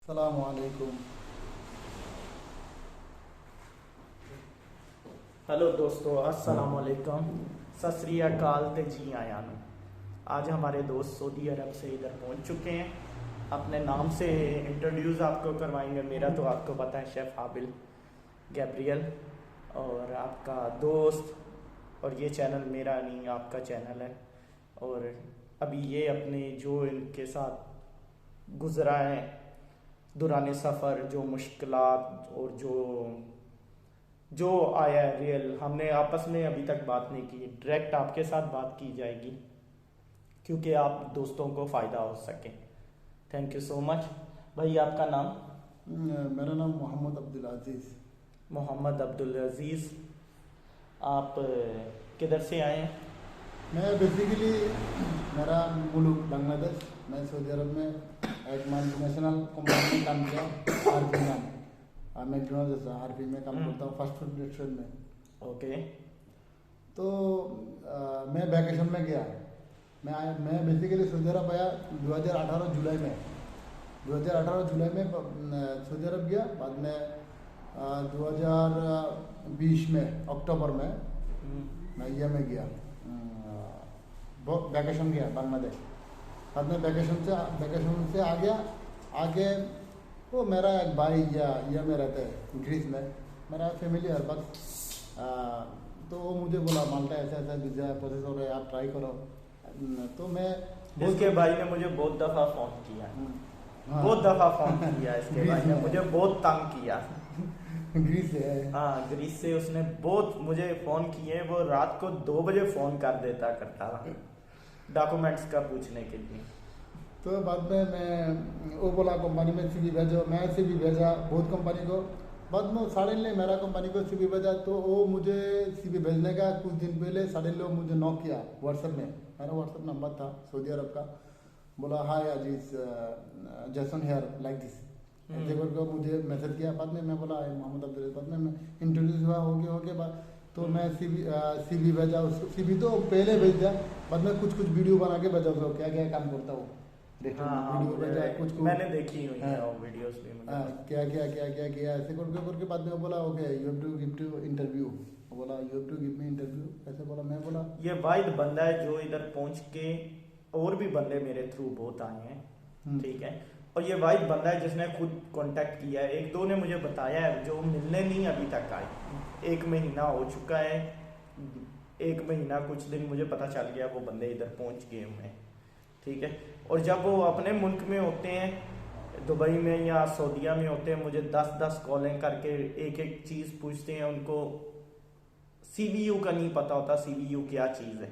सलामुअलैकुम। Hello दोस्तों, अस्सलाम वालेकुम, सत श्री अकाल ते जी आया नु। आज हमारे दोस्त सऊदी अरब से इधर पहुंच चुके हैं। अपने नाम से इंट्रोड्यूस आपको करवाएंगे। मेरा तो आपको पता है, शेफ़ हाबिल गैब्रियल, और आपका दोस्त। और ये चैनल मेरा नहीं, आपका चैनल है। और अभी ये अपने जो इनके साथ गुजरा है दौरान सफ़र, जो मुश्किलात और जो जो आया है रियल, हमने आपस में अभी तक बात नहीं की। डायरेक्ट आपके साथ बात की जाएगी क्योंकि आप दोस्तों को फ़ायदा हो सके। Thank you so much. भाई, आपका नाम? मेरा नाम मोहम्मद अब्दुल अजीज़। मोहम्मद अब्दुल अजीज़। आप किधर से आए हैं? मैं बेसिकली मेरा मुल्क बांग्लादेश। मैं सऊदी अरब में एक मल्टीनेशनल कंपनी में काम किया, आरपी नाम मैकडोनल्ड्स जैसा आरपी में काम करता हूँ, फास्ट फूड रेस्टोरेंट में। ओके। तो मैं वैकेशन में गया। मैं बेसिकली सऊदी अरब आया 2018 जुलाई में। 2018 जुलाई में सऊदी अरब गया। बाद में 2020 में अक्टूबर में मैं ये में गया, वैकेशन गया बांग्लादेश। बाद में वैकेशन से आ गया। आगे वो मेरा एक भाई या में रहते हैं ग्रीस में, मेरा फैमिली है बस। तो वो मुझे बोला माल्टा ऐसा ऐसा वीज़ा प्रोसेस हो रहा है, आप ट्राई करो। तो मैं इसके भाई ने मुझे बहुत दफ़ा फ़ोन किया। हाँ, बहुत दफ़ा फ़ोन किया इसके भाई ने मुझे बहुत तंग किया। ग्रीस है। हाँ, ग्रीस से उसने बहुत मुझे फ़ोन किए। वो रात को 2 बजे फ़ोन कर देता करता था डॉक्यूमेंट्स का पूछने के लिए। तो बाद में मैं वो बोला कंपनी में सीवी भेजो, मैं सीवी भेजा बहुत कंपनी को। बाद में सडनली मेरा कंपनी को सीवी भेजा, तो वो मुझे सीवी भेजने का कुछ दिन पहले सडनली वो मुझे नॉक किया व्हाट्सएप में। मेरा व्हाट्सएप नंबर था सऊदी अरब का। बोला हाय अजीज, जैसन हेयर लाइक दिस, ऐसे करके मुझे मैसेज किया। बाद में मैं बोला मोहम्मद अब्दुल। बाद में मैं इंट्रोड्यूस हुआ, हो गया बाद तो मैं सीवी भेजा उसको। सीवी तो पहले भेज दिया, बाद में कुछ वीडियो बना के भेजा उसको, क्या क्या काम करता हूँ। हाँ, वीडियो भेजा कुछ मैंने देखी हुई है हाँ, वो वीडियोस भी मुझे। क्या किया ऐसे करके बाद में वो बोला okay you have to give to interview. बोला you have to give me interview, ऐसे बोला। मैं बोला ये वाहिद बंदा है जो इधर पहुंच के, और भी बंदे मेरे थ्रू बहुत आए हैं, ठीक है। और ये वाहिद बंदा है जिसने खुद कांटेक्ट किया है। एक दो ने मुझे बताया है जो मिलने नहीं अभी तक आए। 1 महीना हो चुका है। 1 महीना कुछ दिन मुझे पता चल गया वो बंदे इधर पहुंच गए हुए हैं, ठीक है। और जब वो अपने मुल्क में होते हैं, दुबई में या सऊदीया में होते हैं, मुझे 10-10 कॉलें करके एक एक चीज़ पूछते हैं। उनको सीवीयू का नहीं पता होता, सीवीयू क्या चीज़ है,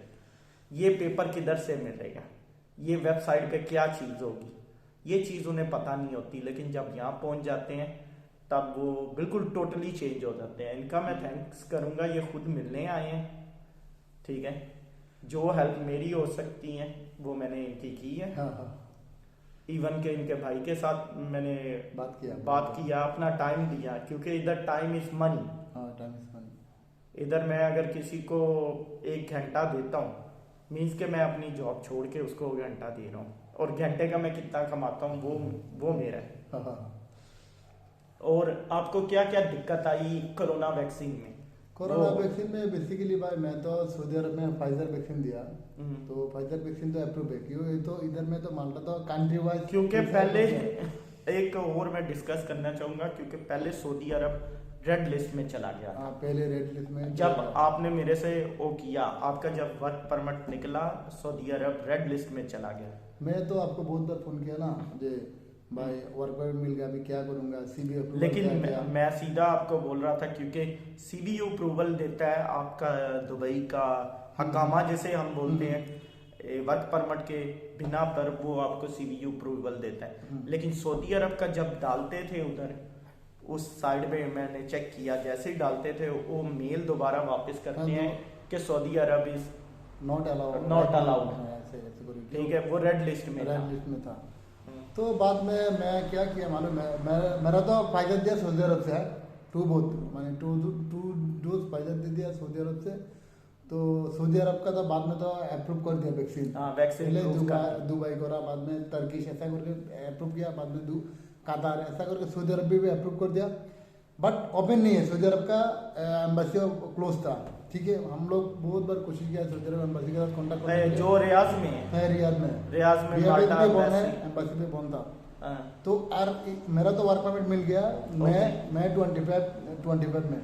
ये पेपर किधर से मिलेगा, ये वेबसाइट पे क्या चीज़ होगी, ये चीज़ उन्हें पता नहीं होती। लेकिन जब यहाँ पहुँच जाते हैं तब वो बिल्कुल टोटली चेंज हो जाते हैं। इनका मैं थैंक्स करूँगा, ये खुद मिलने आए हैं, ठीक है। जो हेल्प मेरी हो सकती है वो मैंने इनकी की है। हाँ हाँ इवन के इनके भाई के साथ मैंने बात किया, अपना टाइम दिया, क्योंकि इधर टाइम इज मनी। हाँ, टाइम इज मनी। इधर मैं अगर किसी को 1 घंटा देता हूँ, मीन्स के मैं अपनी जॉब छोड़ के उसको 1 घंटा दे रहा हूँ, और घंटे का मैं कितना कमाता हूँ वो मेरा है। हाँ हाँ। और आपको क्या क्या दिक्कत आई कोरोना वैक्सीन में? कोरोना वैक्सीन में बेसिकली भाई मैं तो सऊदी अरब में फाइजर वैक्सीन दिया। तो फाइजर वैक्सीन तो अप्रूव है, क्यों ये तो इधर में तो माल्टा तो कंट्री वाइज, क्योंकि पहले एक और मैं डिस्कस करना चाहूँगा, क्योंकि पहले सऊदी अरब रेड लिस्ट में चला गया था। पहले रेड लिस्ट में जब आपने मेरे से वो किया, आपका जब वर्क परमिट निकला, सऊदी अरब रेड लिस्ट में चला गया। मैं तो आपको बहुत बार फोन किया ना मुझे, भाई वर्क परमिट मिल गया, अभी क्या करूंगा, सीबी अप्रूवल। लेकिन मैं सीधा आपको बोल रहा था, क्योंकि सीबीयू अप्रूवल देता है आपका दुबई का हकामा जिसे हम बोलते हैं, वर्क परमिट के बिना पर वो आपको सीबीयू अप्रूवल देता है। लेकिन सऊदी अरब का जब डालते थे उधर उस साइड में, मैंने चेक किया, जैसे ही डालते थे वो मेल दोबारा वापस करते हैं कि Saudi Arab is not allowed, ठीक है। वो रेड लिस्ट में था। तो बाद में मैं क्या किया मालूम है, मेरा तो फाइजर दिया सऊदी अरब से है, मैंने टू डोज फाइजर दे दिया सऊदी अरब से। तो सऊदी अरब का तो बाद में तो अप्रूव कर दिया वैक्सीन। वैक्सीन पहले दुबई करा, बाद में टर्किश ऐसा करके अप्रूव किया। बाद में कतार, ऐसा करके सऊदी अरब भी अप्रूव कर दिया, बट ओपन नहीं है। सऊदी अरब का एम्बेसी क्लोज था, ठीक है। हम लोग बहुत बार कोशिश किया सऊदी अरब एम्बेसी के साथ कॉन्टैक्ट करने के लिए। जो रियाज में है, रियाद में माल्टा एम्बेसी पे बंद था। तो यार मेरा तो वर्क परमिट मिल गया। मैं 25 में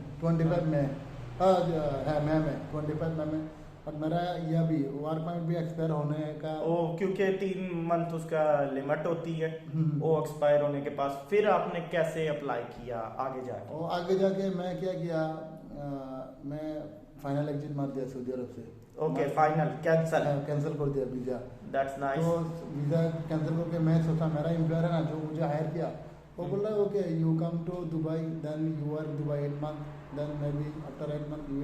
है, मैं 25 में, और मेरा यह भी वर्क परमिट भी एक्सपायर होने का। ओ, क्योंकि 3 मंथ उसका लिमिट होती है, वो एक्सपायर होने के पास फिर आपने कैसे अप्लाई किया आगे जाके? और आगे जाके मैं क्या किया, मैं फाइनल एग्जिट मार दिया सऊदी अरब से। ओके, फाइनल कैंसिल कर दिया वीज़ा। That's nice. तो वीज़ा कैंसिल करके मैं सोचा मेरा एम्प्लॉयर है ना जो मुझे हायर किया, वो बोल रहा है okay you come to Dubai, then you are Dubai 8 month, then may be after 8 month you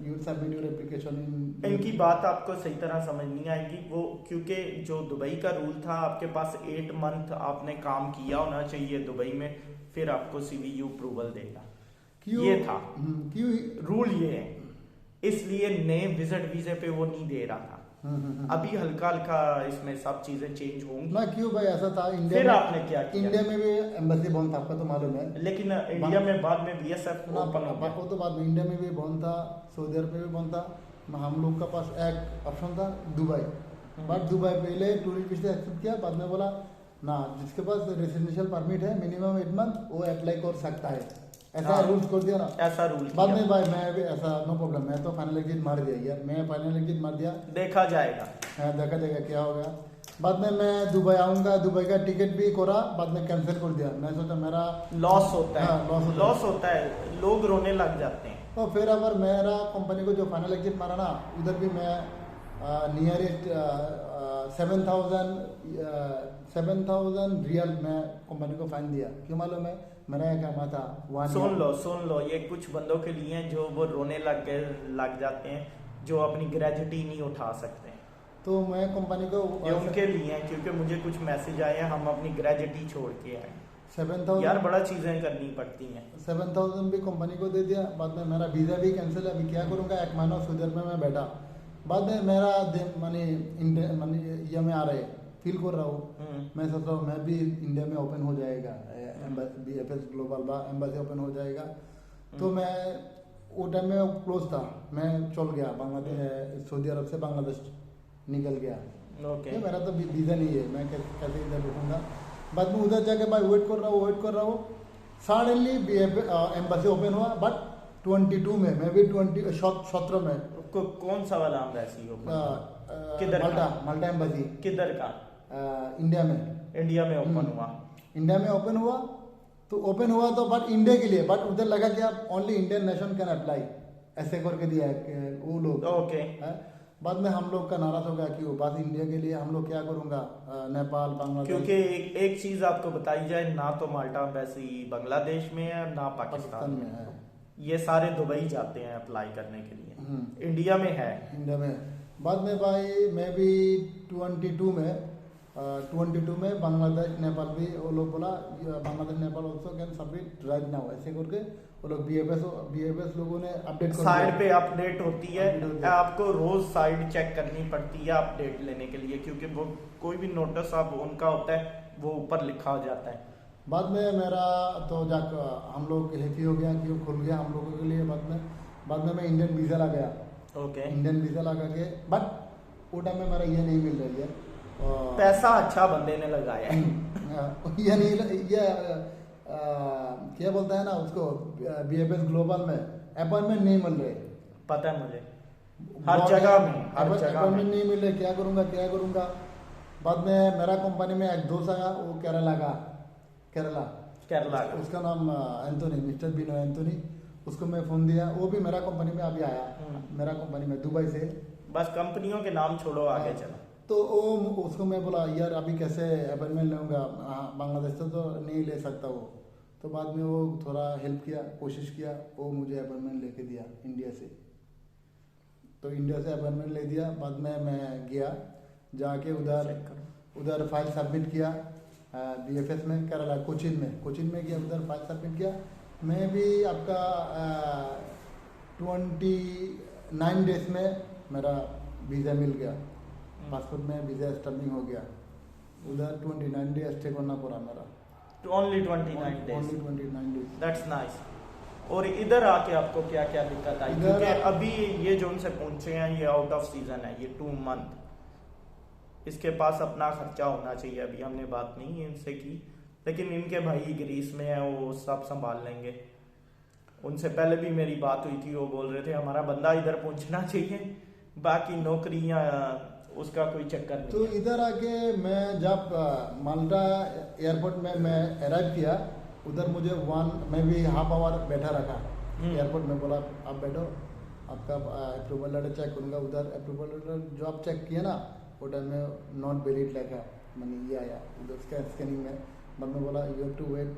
will submit your application in. इनकी बात आपको सही तरह समझ नहीं आएगी वो, क्योंकि जो दुबई का रूल था आपके पास 8 मंथ आपने काम किया होना चाहिए दुबई में, फिर आपको सीवीयू अप्रूवल देगा। ये था क्यों रूल, ये है, इसलिए नए विजिट वीजे पे वो नहीं दे रहा था। अभी हल्का हल्का इसमें सब चीजें चेंज होंगी ना। क्यों भाई ऐसा था इंडिया फिर में, आपने क्या किया? इंडिया में भी एम्बेसी बंद था, आपका तो मालूम है। लेकिन इंडिया में बाद में बीएसएफ ओपन हो गया। वो तो बाद में इंडिया में भी बंद था, सऊदी अरब में भी बंद था। हम लोग का पास एक ऑप्शन था दुबई, बट दुबई पहले टूरिस्ट वीजा एक्सेप्ट किया, बाद में बोला ना जिसके पास रेसिडेंशियल परमिट है मिनिमम 8 मंथ वो अप्लाई कर सकता है, ऐसा रूल्स कर दिया ना। ऐसा रूल बाद में भाई मैं भी ऐसा नो प्रॉब्लम, मैं तो फाइनल एग्जिट मार दिया यार, मैं फाइनल एग्जिट मार दिया, देखा जाएगा। देखा जाएगा क्या होगा। बाद में मैं दुबई आऊँगा, दुबई का टिकट भी करा, बाद में कैंसिल कर दिया। मैं सोचा मेरा लॉस होता है, लॉस होता है, लोग रोने लग जाते हैं। तो फिर अगर मेरा कंपनी को जो फाइनल एग्जिट मारा ना, उधर भी मैं नियरेस्ट 7,000 रियल मैं कंपनी को फाइन दिया। क्यों मालूम है, मेरा एक काम था सुन लो ये कुछ बंदों के लिए हैं जो वो रोने लग जाते हैं, जो अपनी ग्रेजुटी नहीं उठा सकते। तो मैं कंपनी को ये उनके लिए है, क्योंकि मुझे कुछ मैसेज आए हैं हम अपनी ग्रेजुटी छोड़ के आए। 7,000 यार बड़ा चीजें करनी पड़ती हैं। 7,000 भी कंपनी को दे दिया। बाद में मेरा वीज़ा भी कैंसिल है, अभी क्या करूँगा, 1 महीना सऊदी अरब में मैं बैठा। बाद में मेरा मनी ये में आ रहे फील कर रहा हूँ, मैं सोच रहा हूँ मैं भी इंडिया में ओपन हो जाएगा, BFS ग्लोबल एम्बेसी ओपन हो जाएगा। तो मैं वो टाइम में क्लोज था, मैं चल गया बांग्लादेश, सऊदी अरब से बांग्लादेश निकल गया। ओके, मेरा तो वीज़ा नहीं है, मैं कैसे इधर बैठूँगा। बाद में उधर जाके भाई वेट कर रहा हूँ, सडनली एम्बेसी ओपन हुआ, बट 22 में, मैं भी 17 में। कौन सा वाला एम्बेसी ओपन? किधर? माल्टा एम्बेसी। किधर का? इंडिया में ओपन हुआ। इंडिया में ओपन हुआ तो बट इंडिया के लिए, बट उधर लगा कि आप only Indian nation can apply, ऐसे करके दिया है वो लोग। ओके। बाद में हम लोग का नाराज हो गया कि वो बात इंडिया के लिए, हम लोग क्या करूँगा, नेपाल बांग्लादेश। क्योंकि एक चीज आपको बताई जाए, ना तो माल्टा एम्बेसी बांग्लादेश में है, ना पाकिस्तान में है। ये सारे दुबई जाते हैं अप्लाई करने के लिए। इंडिया में है। बाद में भाई मैं भी 22 में बांग्लादेश नेपाल भी, वो लोग बोला Bangladesh Nepal also can submit right now, ऐसे करके वो लोग BFS लोगों ने अपडेट कर साइड पे अपडेट होती है, आपको रोज साइड चेक करनी पड़ती है अपडेट लेने के लिए, क्योंकि वो कोई भी नोटिस आप उनका होता है वो ऊपर लिखा हो जाता है। बाद में मेरा तो जाकर हम लोग हैप्पी हो गया, क्यों खुल गया हम लोगों के लिए। बाद में मैं इंडियन वीज़ा लगा गया। ओके, इंडियन वीज़ा लगा के, बट वो टाइम में मेरा ये नहीं मिल रही है, पैसा अच्छा बंदे ने लगाया है। ये नहीं, ये क्या बोलता है ना उसको, BFS ग्लोबल में अपॉइंटमेंट नहीं मिल रहे। पता है मुझे, हर जगह में अपॉइंटमेंट नहीं मिल रहे, क्या करूँगा। बाद में मेरा कंपनी में एक दोस्त आया, वो केरला, उसका नाम एंथोनी, मिस्टर बिनो एंथोनी। उसको मैं फ़ोन दिया, वो भी मेरा कंपनी में अभी आया, मेरा कंपनी में दुबई से। बस कंपनियों के नाम छोड़ो, आगे चलो। तो वो उसको मैं बोला यार अभी कैसे अपॉइंटमेंट लूँगा, बांग्लादेश से तो नहीं ले सकता वो। तो बाद में वो थोड़ा हेल्प किया, कोशिश किया, वो मुझे अपॉइंटमेंट लेके दिया इंडिया से। तो इंडिया से अपॉइंटमेंट ले दिया। बाद में मैं गया, जाके उधर फाइल सबमिट किया BFS में, केरला कोचिन में गया, उधर फाइल सबमिट किया। मैं भी आपका 29 डेज में मेरा वीज़ा मिल गया, पासपोर्ट में वीज़ा स्टैम्पिंग हो गया। उधर 29 डेज स्टे करना पड़ा मेरा। Only 29 days. Only 29 days. That's nice. और इधर आके आपको क्या क्या दिक्कत आई? क्योंकि अभी ये जो उनसे पहुंचे हैं ये आउट ऑफ सीजन है, ये 2 मंथ, इसके पास अपना खर्चा होना चाहिए। अभी हमने बात नहीं है इनसे की, लेकिन इनके भाई ग्रीस में है, वो सब संभाल लेंगे। उनसे पहले भी मेरी बात हुई थी, वो बोल रहे थे हमारा बंदा इधर पहुंचना चाहिए, बाकी नौकरियां उसका कोई चक्कर नहीं तो है। इधर आके मैं जब माल्टा एयरपोर्ट में मैं अराइव किया, उधर मुझे मैं भी हाफ आवर बैठा रखा एयरपोर्ट में। बोला आप बैठो, आपका अप्रूवल लेटर चेक करूँगा। उधर अप्रूवल लेटर जो आप चेक किए ना, वो टाइम में नॉट वैलिड लिखा, मैंने ये आया उधर स्कैनिंग में। बाद में बोला you have to wait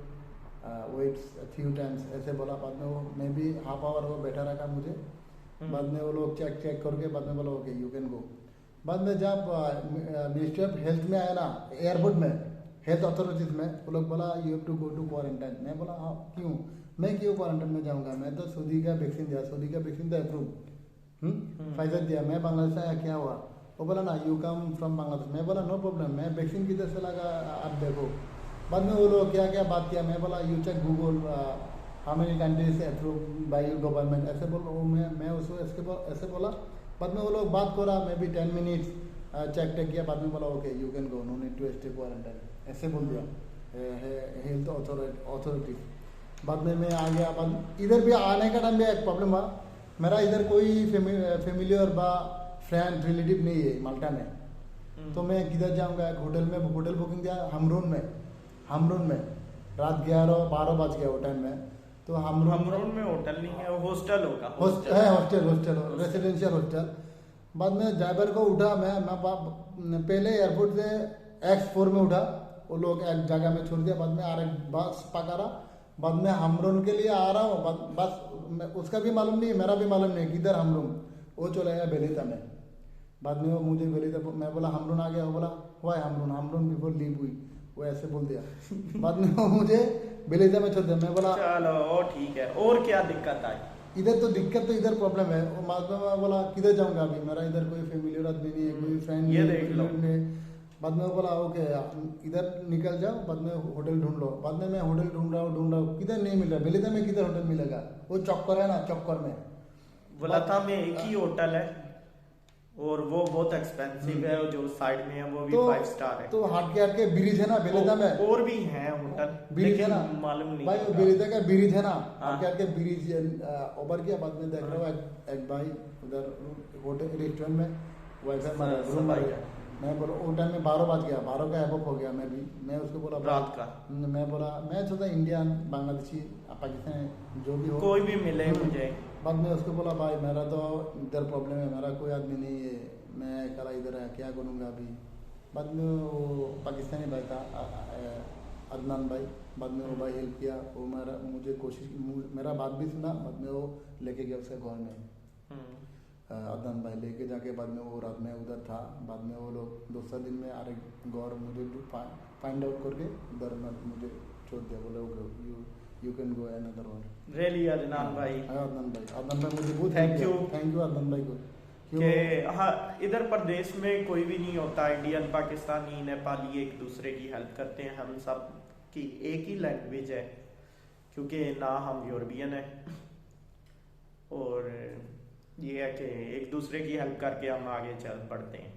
few times, ऐसे बोला। बाद में वो मैं भी हाफ आवर वो बैठा रखा मुझे। बाद में वो लोग चेक करके बाद में बोला ओके यू कैन गो। बाद में जब मिनिस्ट्री ऑफ हेल्थ में आया ना, एयरपोर्ट में हेल्थ अथॉरिटीज में, वो लोग बोला you have to go to quarantine. मैं बोला हाँ क्यों, मैं क्यों क्वारंटाइन में जाऊँगा, मैं तो सऊदी का वैक्सीन दिया, सऊदी का वैक्सीन तो अप्रूव फाइजर दिया, मैं बांग्लादेश आया क्या हुआ। वो बोला ना यू कम फ्रॉम बांग्लादेश। मैं बोला नो प्रॉब्लम, मैं वैक्सीन किधर से लगा आप देखो। बाद में वो लोग क्या क्या बात किया, मैं बोला you check Google how many countries approve by government, ऐसे बोल मैं उसको ऐसे बोला। बाद में वो लोग बात करा, मैं भी 10 मिनट्स चेक किया। बाद में बोला okay you can go, no need to stay quarantine, ऐसे बोल दिया हेल्थ अथॉरिटी। बाद में मैं आ गया। बाद इधर भी आने का टाइम भी एक प्रॉब्लम हुआ, मेरा इधर कोई फैमिलियर बा फ्रेंड रिलेटिव नहीं है माल्टा में। तो मैं किधर जाऊँगा, एक होटल बुकिंग दिया हमरून में। रात 11-12 बज गया वो टाइम में। तो हमरून में होटल नहीं है, हॉस्टल होगा। Hostel residential hostel. बाद में ड्राइवर को उठा, मैं पहले एयरपोर्ट से X4 में उठा, वो लोग एक जगह में छोड़ दिया। बाद में आ रहा बस पकड़ा, बाद में हमरून के लिए आ रहा हूँ। बस उसका भी मालूम नहीं, मेरा भी मालूम नहीं किधर हमरून। वो चला गया बेलिता में। बाद में वो मुझे बेलिता, मैं बोला हमरून आ गया। वो बोला हुआ है हमरून बिफोर लीव हुई, वो ऐसे बोल दिया। बाद में वो मुझे बेलिता में छोड़ दिया। मैं बोला चलो ठीक है। और क्या दिक्कत आई? इधर तो दिक्कत तो इधर प्रॉब्लम है। वो बाद में बोला किधर जाऊंगा अभी, मेरा इधर कोई फैमिली आदमी नहीं है, कोई फ्रेंड ये देख लो। बाद में बोला ओके इधर निकल जाओ, बाद में होटल ढूंढ लो। बाद में मैं होटल ढूंढ रहा हूँ, किधर नहीं मिल रहा। बेलिता में किधर होटल मिलेगा, वो चक्कर है ना, चक्कर में। वलाता में एक ही होटल है और वो बहुत एक्सपेंसिव है, और जो साइड में है वो भी 5 स्टार है। तो हट के ब्रिज है ना बेलिता में, और भी है होटल, ब्रिज है ना, मालूम नहीं भाई बेलिता का ब्रिज है ना, हाँ। हट के ब्रिज ओवर किया। बाद में देख रहा हूँ एक भाई उधर होटल रेस्टोरेंट में वाईफाई रूम में। मैं बोला वो टाइम में 12 बज गया, 12 का एबव हो गया। मैं उसको बोला रात का, मैं बोला मैं सोचा इंडियन बांग्लादेशी पाकिस्तानी जो भी हो कोई भी मिले मुझे। बाद में उसको बोला भाई मेरा तो इधर प्रॉब्लम है, मेरा कोई आदमी नहीं है, मैं अकेला इधर है, क्या करूँगा अभी। बाद में वो पाकिस्तानी भाई था अदनान भाई, बाद में वो भाई हेल्प किया। वो मेरा बात भी सुना। बाद में वो लेके गया उसके घर में, अदनान भाई लेके जाके। बाद में वो रात में उधर था। बाद में वो लोग दूसरा दिन में अरे गौर मुझे फाइंड आउट करके उधर मुझे छोड़ दिया। बोले you can go another one. Really Adnan भाई, अदनान भाई मुझे बहुत थैंक यू अदनान भाई को। कि हाँ, इधर प्रदेश में कोई भी नहीं होता, इंडियन पाकिस्तानी नेपाली एक दूसरे की हेल्प करते हैं। हम सब की एक ही लैंग्वेज है, क्योंकि ना हम यूरोपियन है, और ये है कि एक दूसरे की हेल्प करके हम आगे चल पड़ते हैं।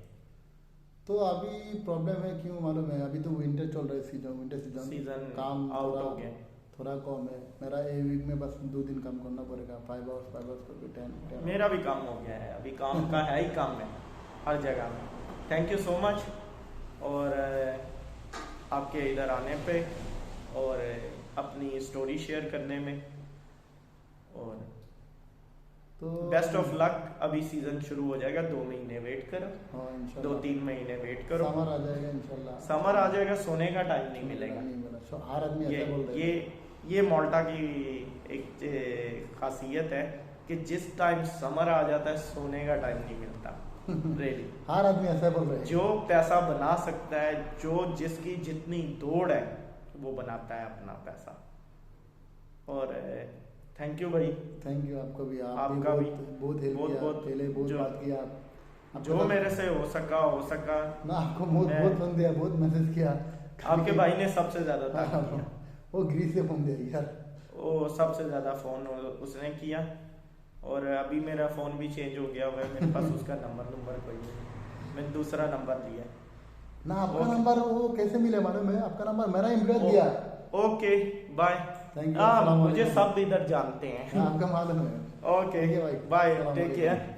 तो अभी प्रॉब्लम है क्यों मालूम है, अभी तो विंटर चल रहा है, विंटर सीजन काम आउट हो गया, थोड़ा कम है। मेरा एक वीक में बस 2 दिन काम करना पड़ेगा, 5 आवर्स करके 10। मेरा भी काम हो गया है, अभी काम का है ही काम है हर जगह में। थैंक यू सो मच और आपके इधर आने पे और अपनी स्टोरी शेयर करने में, और तो बेस्ट ऑफ लक। अभी सीजन शुरू हो जाएगा, 2 महीने वेट करो, हाँ, 2-3 महीने वेट करो, समर आ जाएगा इंशाल्लाह। समर आ जाएगा, सोने का टाइम नहीं मिलेगा। हर आदमी ऐसा बोल रहा है। ये माल्टा की एक खासियत है कि जिस टाइम समर आ जाता है सोने का टाइम नहीं मिलता। रियली हर आदमी ऐसा बोल रहा है। जो पैसा बना सकता है, जो जिसकी जितनी दौड़ है, वो बनाता है अपना पैसा। और थैंक यू भाई, थैंक यू आपको भी, आपका भी बहुत हेल्प किया, पहले बहुत बात किया, जो मेरे से हो सका ना, आपको बहुत फोन दिया, बहुत मैसेज किया। आपके भाई ने सबसे ज्यादा तारीफ किया। वो ग्रीस से फोन दे रही यार। वो सबसे ज्यादा फोन उसने किया, और अभी मेरा फोन भी चेंज हो गया हुआ है, मेरे पास उसका नंबर कोई नहीं, मैंने दूसरा नंबर लिया ना। आपका नंबर वो कैसे मिले मालूम है? आपका नंबर मेरा इम्प्रेस दिया। Okay bye. Thank you. हाँ मुझे सब इधर जानते हैं। आपका मालूम है। Okay bye, take care.